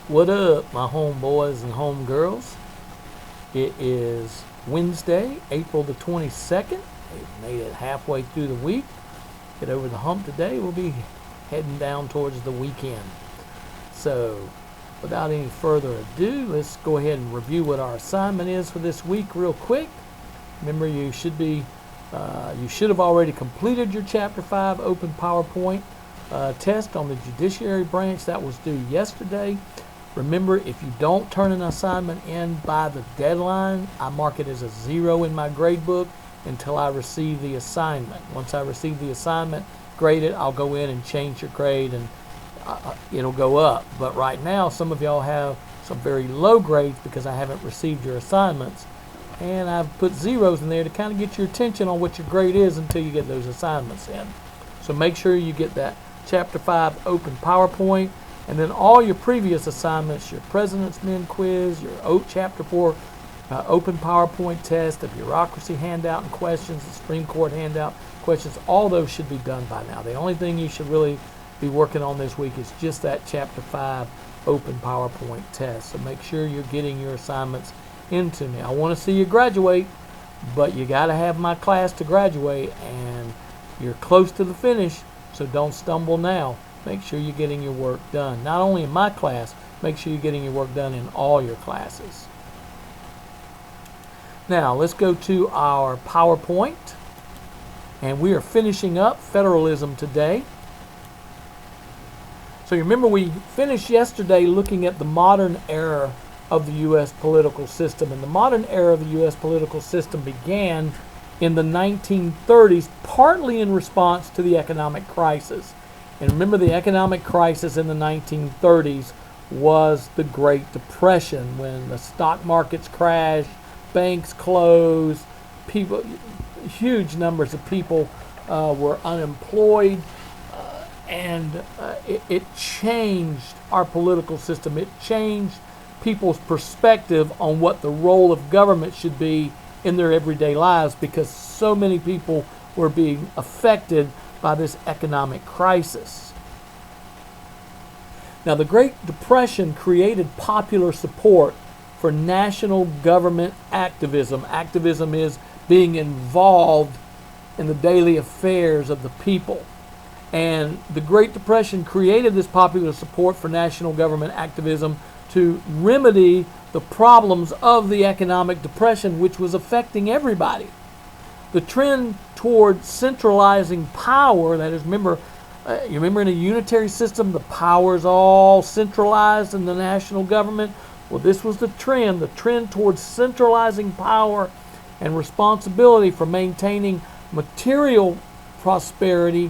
What up, my homeboys and homegirls? It is Wednesday, April the 22nd. We've made it halfway through the week. Get over the hump today. We'll be heading down towards the weekend. So, without any further ado, let's go ahead and review what our assignment is for this week real quick. Remember, you should have already completed your Chapter 5 Open PowerPoint test on the Judiciary Branch. That was due yesterday. Remember, if you don't turn an assignment in by the deadline, I mark it as a 0 in my grade book until I receive the assignment. Once I receive the assignment, grade it, I'll go in and change your grade and it'll go up. But right now, some of y'all have some very low grades because I haven't received your assignments. And I've put zeros in there to kind of get your attention on what your grade is until you get those assignments in. So make sure you get that Chapter 5 Open PowerPoint. And then all your previous assignments, your President's Men quiz, your Chapter 4 Open PowerPoint test, the bureaucracy handout and questions, the Supreme Court handout questions, all those should be done by now. The only thing you should really be working on this week is just that Chapter 5 Open PowerPoint test. So make sure you're getting your assignments into me. I want to see you graduate, but you got to have my class to graduate, and you're close to the finish, so don't stumble now. Make sure you're getting your work done. Not only in my class, make sure you're getting your work done in all your classes. Now, let's go to our PowerPoint. And we are finishing up federalism today. So you remember we finished yesterday looking at the modern era of the U.S. political system. And the modern era of the U.S. political system began in the 1930s, partly in response to the economic crisis. And remember, the economic crisis in the 1930s was the Great Depression, when the stock markets crashed, banks closed, huge numbers of people were unemployed, and it changed our political system. It changed people's perspective on what the role of government should be in their everyday lives, because so many people were being affected by this economic crisis. Now, the Great Depression created popular support for national government activism. Activism is being involved in the daily affairs of the people. And the Great Depression created this popular support for national government activism to remedy the problems of the economic depression, which was affecting everybody. The trend toward centralizing power, that is, you remember in a unitary system, the power is all centralized in the national government. Well, this was the trend towards centralizing power and responsibility for maintaining material prosperity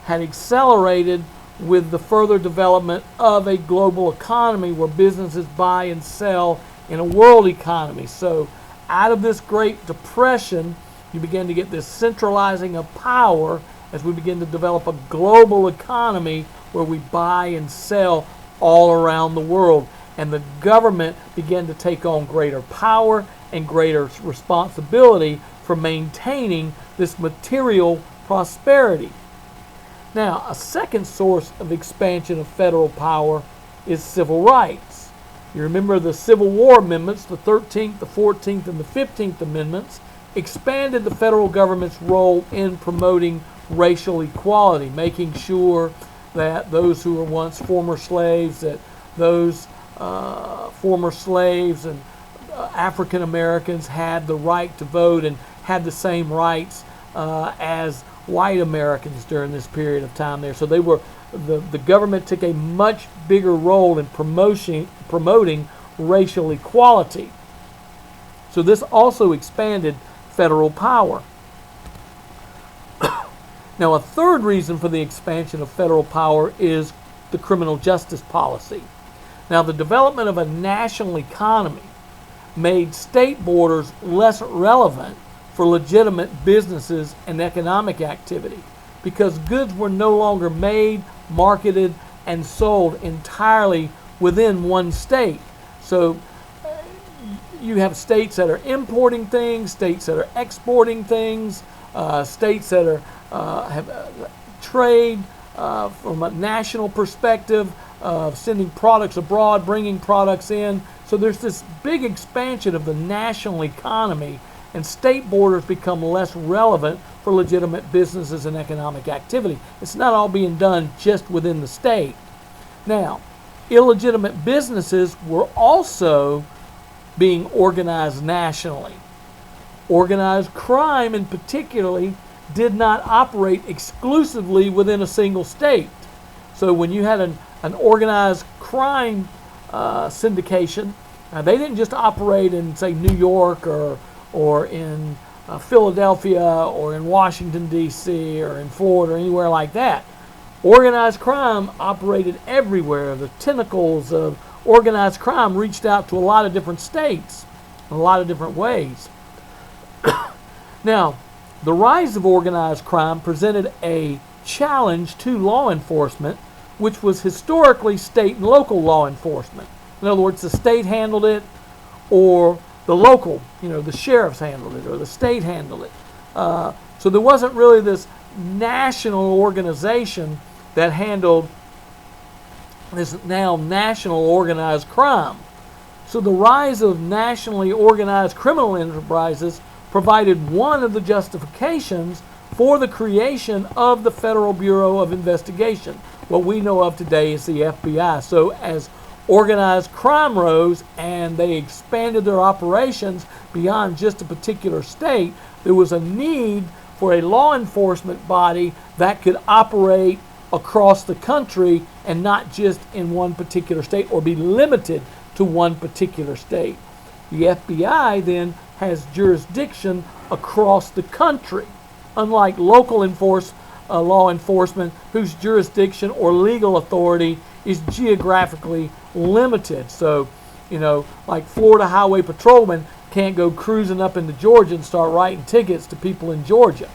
had accelerated with the further development of a global economy where businesses buy and sell in a world economy. So out of this Great Depression, you begin to get this centralizing of power as we begin to develop a global economy where we buy and sell all around the world. And the government began to take on greater power and greater responsibility for maintaining this material prosperity. Now, a second source of expansion of federal power is civil rights. You remember the Civil War amendments, the 13th, the 14th, and the 15th Amendments, expanded the federal government's role in promoting racial equality, making sure that those who were once former slaves, that those former slaves and African Americans had the right to vote and had the same rights as white Americans during this period of time there. So the government took a much bigger role in promoting racial equality. So this also expanded federal power. Now, a third reason for the expansion of federal power is the criminal justice policy. Now, the development of a national economy made state borders less relevant for legitimate businesses and economic activity, because goods were no longer made, marketed, and sold entirely within one state. So you have states that are importing things, states that are exporting things, states that are have trade from a national perspective, sending products abroad, bringing products in. So there's this big expansion of the national economy, and state borders become less relevant for legitimate businesses and economic activity. It's not all being done just within the state. Now, illegitimate businesses were also being organized nationally. Organized crime, in particularly, did not operate exclusively within a single state. So when you had an organized crime syndication, they didn't just operate in, say, New York or in Philadelphia or in Washington, D.C. or in Florida or anywhere like that. Organized crime operated everywhere. The tentacles of organized crime reached out to a lot of different states in a lot of different ways. Now, the rise of organized crime presented a challenge to law enforcement, which was historically state and local law enforcement. In other words, the state handled it, or the local, the sheriffs handled it, or the state handled it. So there wasn't really this national organization that handled this now national organized crime. So the rise of nationally organized criminal enterprises provided one of the justifications for the creation of the Federal Bureau of Investigation. What we know of today is the FBI. So as organized crime rose and they expanded their operations beyond just a particular state, there was a need for a law enforcement body that could operate across the country and not just in one particular state or be limited to one particular state. The FBI then has jurisdiction across the country, unlike local law enforcement whose jurisdiction or legal authority is geographically limited. So, like Florida Highway Patrolman can't go cruising up into Georgia and start writing tickets to people in Georgia.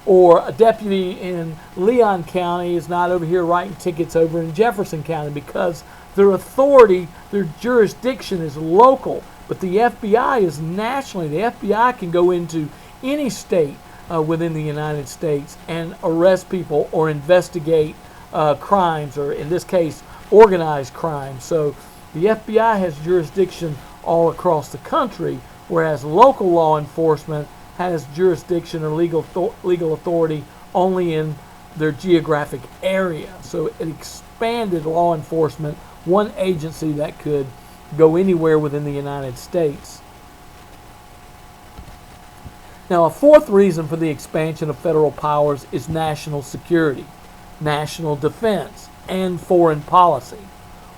Or a deputy in Leon County is not over here writing tickets over in Jefferson County because their authority, their jurisdiction is local. But the FBI is nationally. The FBI can go into any state within the United States and arrest people or investigate crimes, or in this case, organized crime. So the FBI has jurisdiction all across the country, whereas local law enforcement has jurisdiction or legal authority only in their geographic area. So it expanded law enforcement, one agency that could go anywhere within the United States. Now, a fourth reason for the expansion of federal powers is national security, national defense, and foreign policy.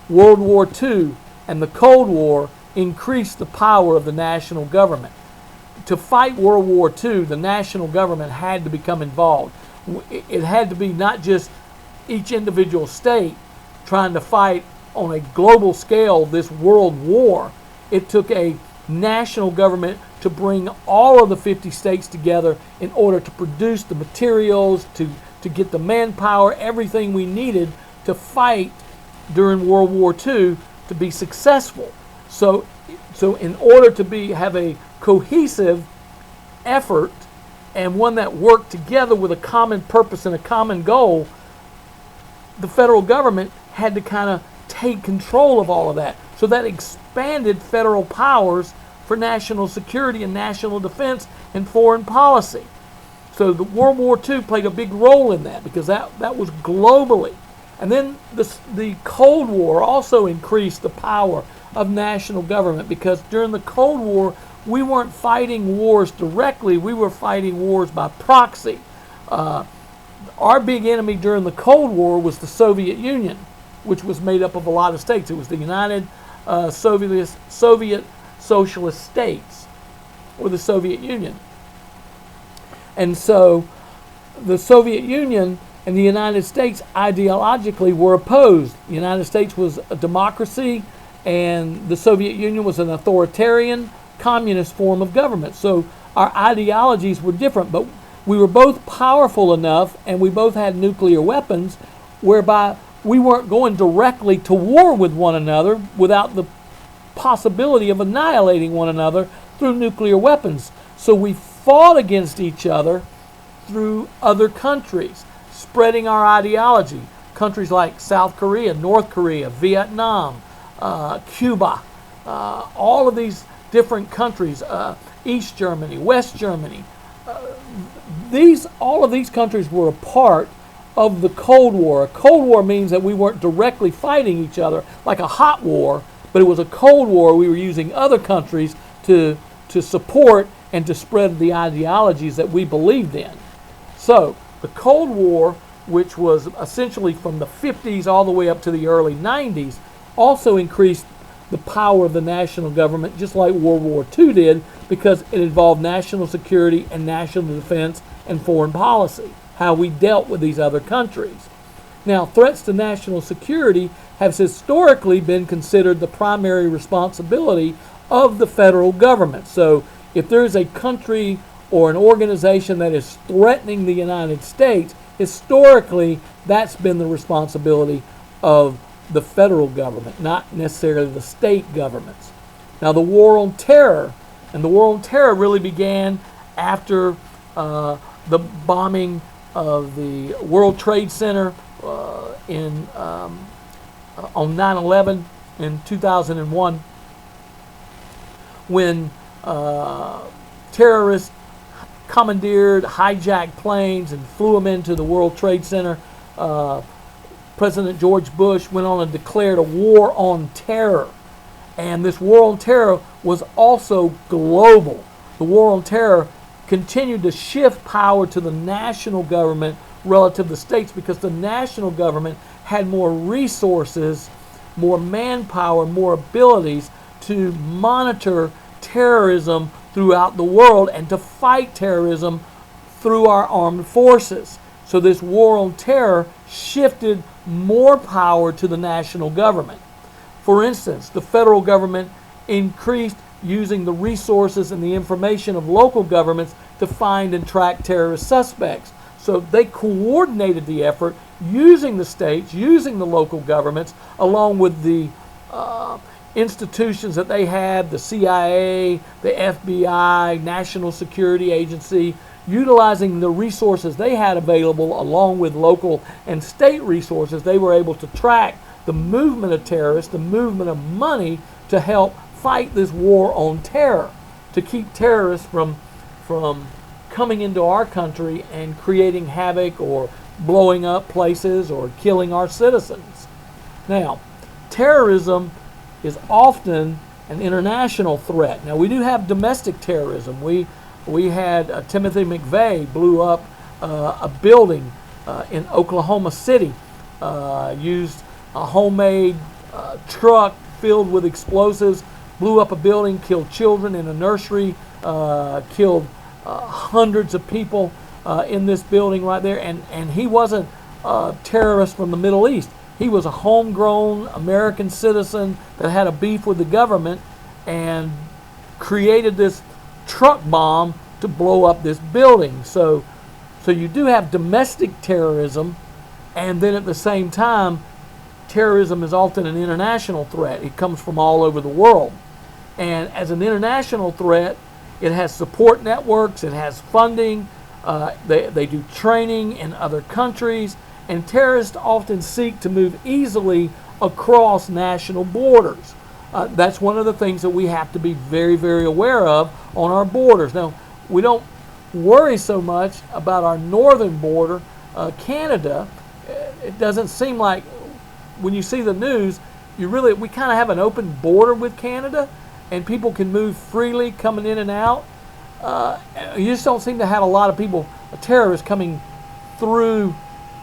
World War II and the Cold War increased the power of the national government. To fight World War II, the national government had to become involved. It had to be not just each individual state trying to fight on a global scale this world war. It took a national government to bring all of the 50 states together in order to produce the materials, to get the manpower, everything we needed to fight during World War II to be successful. So in order to have a cohesive effort and one that worked together with a common purpose and a common goal, the federal government had to kind of take control of all of that. So that expanded federal powers for national security and national defense and foreign policy. So the World War II played a big role in that because that was globally. And then the Cold War also increased the power of national government, because during the Cold War we weren't fighting wars directly, we were fighting wars by proxy. Our big enemy during the Cold War was the Soviet Union, which was made up of a lot of states. It was the United Soviet Socialist States, or the Soviet Union. And so the Soviet Union and the United States ideologically were opposed. The United States was a democracy and the Soviet Union was an authoritarian communist form of government. So our ideologies were different, but we were both powerful enough and we both had nuclear weapons whereby we weren't going directly to war with one another without the possibility of annihilating one another through nuclear weapons. So we fought against each other through other countries, spreading our ideology, countries like South Korea, North Korea, Vietnam, Cuba, all of these different countries, East Germany, West Germany. All of these countries were a part of the Cold War. A Cold War means that we weren't directly fighting each other like a hot war, but it was a Cold War. We were using other countries to support and to spread the ideologies that we believed in. So the Cold War, which was essentially from the 50s all the way up to the early 90s, also increased the power of the national government, just like World War II did, because it involved national security and national defense and foreign policy, how we dealt with these other countries. Now, threats to national security have historically been considered the primary responsibility of the federal government. So if there's a country or an organization that is threatening the United States, historically that's been the responsibility of the federal government, not necessarily the state governments. Now, the War on Terror, and the War on Terror really began after the bombing of the World Trade Center on 9/11 in 2001, when terrorists commandeered, hijacked planes and flew them into the World Trade Center. President George Bush went on and declared a war on terror. And this war on terror was also global. The war on terror continued to shift power to the national government relative to states, because the national government had more resources, more manpower, more abilities to monitor terrorism throughout the world and to fight terrorism through our armed forces. So this war on terror shifted more power to the national government. For instance, the federal government increased using the resources and the information of local governments to find and track terrorist suspects. So they coordinated the effort using the states, using the local governments, along with the institutions that they had, the CIA, the FBI, National Security Agency, utilizing the resources they had available along with local and state resources. They were able to track the movement of terrorists, the movement of money, to help fight this war on terror, to keep terrorists from coming into our country and creating havoc or blowing up places or killing our citizens. Now, terrorism is often an international threat. Now, we do have domestic terrorism. We had Timothy McVeigh blew up a building in Oklahoma City, used a homemade truck filled with explosives, blew up a building, killed children in a nursery, killed hundreds of people in this building right there. And he wasn't a terrorist from the Middle East. He was a homegrown American citizen that had a beef with the government and created this truck bomb to blow up this building. So you do have domestic terrorism, and then at the same time, terrorism is often an international threat. It comes from all over the world. And as an international threat, it has support networks, it has funding, they do training in other countries, and terrorists often seek to move easily across national borders. That's one of the things that we have to be very, very aware of on our borders. Now, we don't worry so much about our northern border, Canada. It doesn't seem like, when you see the news, we kind of have an open border with Canada, and people can move freely coming in and out. You just don't seem to have a lot of people, terrorists, coming through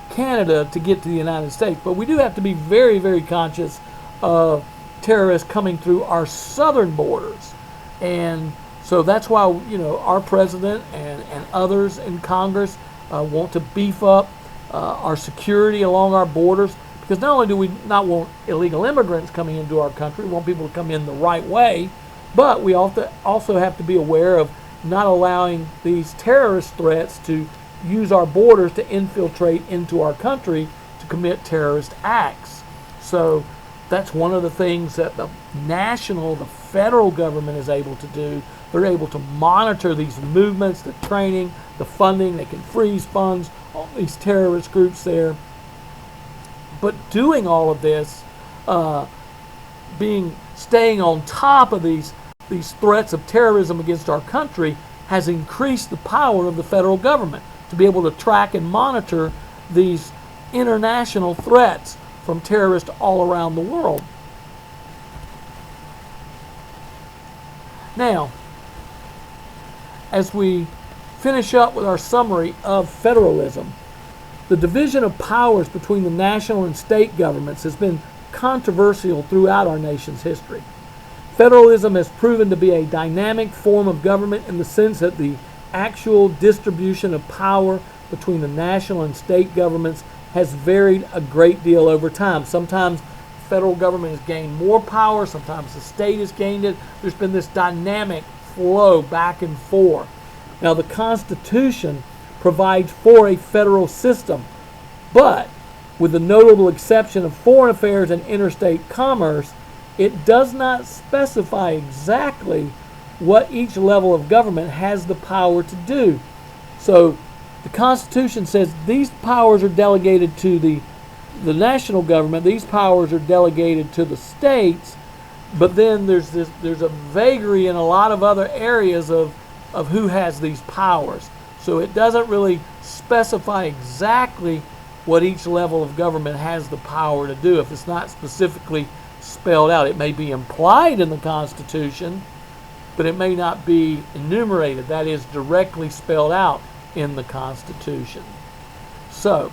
Canada to get to the United States. But we do have to be very, very conscious of terrorists coming through our southern borders. And so that's why, our president and others in Congress want to beef up our security along our borders, because not only do we not want illegal immigrants coming into our country, we want people to come in the right way, but we also have to be aware of not allowing these terrorist threats to use our borders to infiltrate into our country to commit terrorist acts. So that's one of the things that the federal government is able to do. They're able to monitor these movements, the training, the funding. They can freeze funds on these terrorist groups there. But doing all of this, staying on top of these threats of terrorism against our country has increased the power of the federal government to be able to track and monitor these international threats from terrorists all around the world. Now, as we finish up with our summary of federalism, the division of powers between the national and state governments has been controversial throughout our nation's history. Federalism has proven to be a dynamic form of government in the sense that the actual distribution of power between the national and state governments has varied a great deal over time. Sometimes the federal government has gained more power, sometimes the state has gained it. There's been this dynamic flow back and forth. Now, the Constitution provides for a federal system, but with the notable exception of foreign affairs and interstate commerce, it does not specify exactly what each level of government has the power to do. So the Constitution says these powers are delegated to the national government, these powers are delegated to the states, but then there's a vagary in a lot of other areas of who has these powers. So it doesn't really specify exactly what each level of government has the power to do if it's not specifically spelled out. It may be implied in the Constitution, but it may not be enumerated, that is, directly spelled out in the Constitution. So,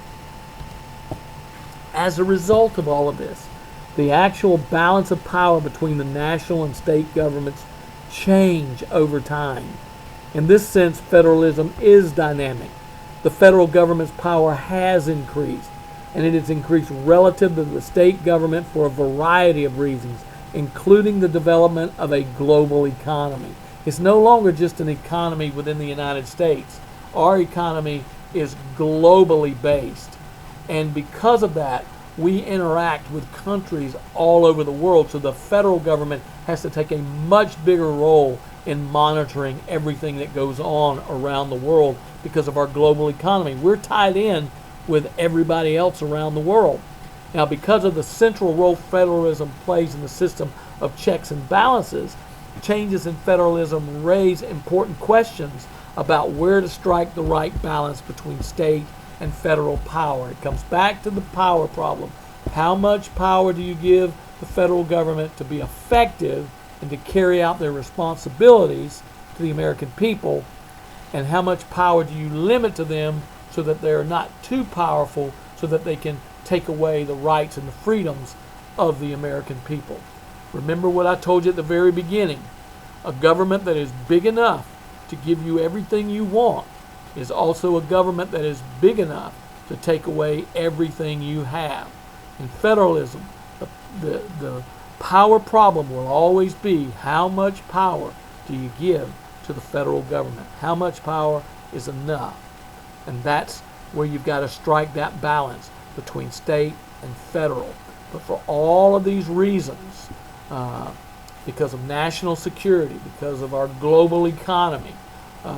as a result of all of this, the actual balance of power between the national and state governments change over time. In this sense, federalism is dynamic. The federal government's power has increased, and it has increased relative to the state government for a variety of reasons, including the development of a global economy. It's no longer just an economy within the United States. Our economy is globally based, and because of that, we interact with countries all over the world, so the federal government has to take a much bigger role in monitoring everything that goes on around the world because of our global economy. We're tied in with everybody else around the world. Now, because of the central role federalism plays in the system of checks and balances, changes in federalism raise important questions about where to strike the right balance between state and federal power. It comes back to the power problem. How much power do you give the federal government to be effective and to carry out their responsibilities to the American people? And how much power do you limit to them so that they're not too powerful, so that they can take away the rights and the freedoms of the American people? Remember what I told you at the very beginning. A government that is big enough to give you everything you want is also a government that is big enough to take away everything you have. In federalism, the power problem will always be how much power do you give to the federal government? How much power is enough? And that's where you've got to strike that balance between state and federal. But for all of these reasons, because of national security, because of our global economy,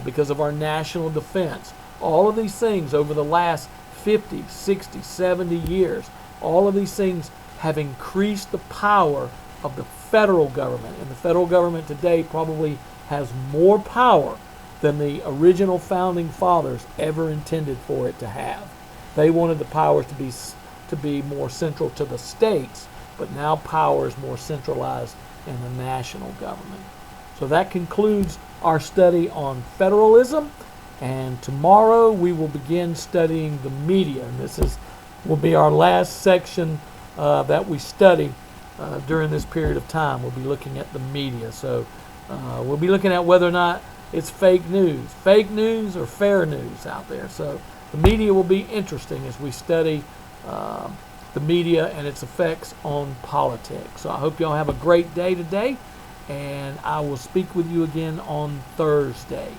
because of our national defense, all of these things over the last 50, 60, 70 years, all of these things have increased the power of the federal government. And the federal government today probably has more power than the original founding fathers ever intended for it to have. They wanted the powers to be more central to the states, but now power is more centralized in the national government. So that concludes our study on federalism, and tomorrow we will begin studying the media. And this will be our last section that we study during this period of time. We'll be looking at the media. So we'll be looking at whether or not it's fake news or fair news out there. So the media will be interesting as we study the media and its effects on politics. So I hope y'all have a great day today, and I will speak with you again on Thursday.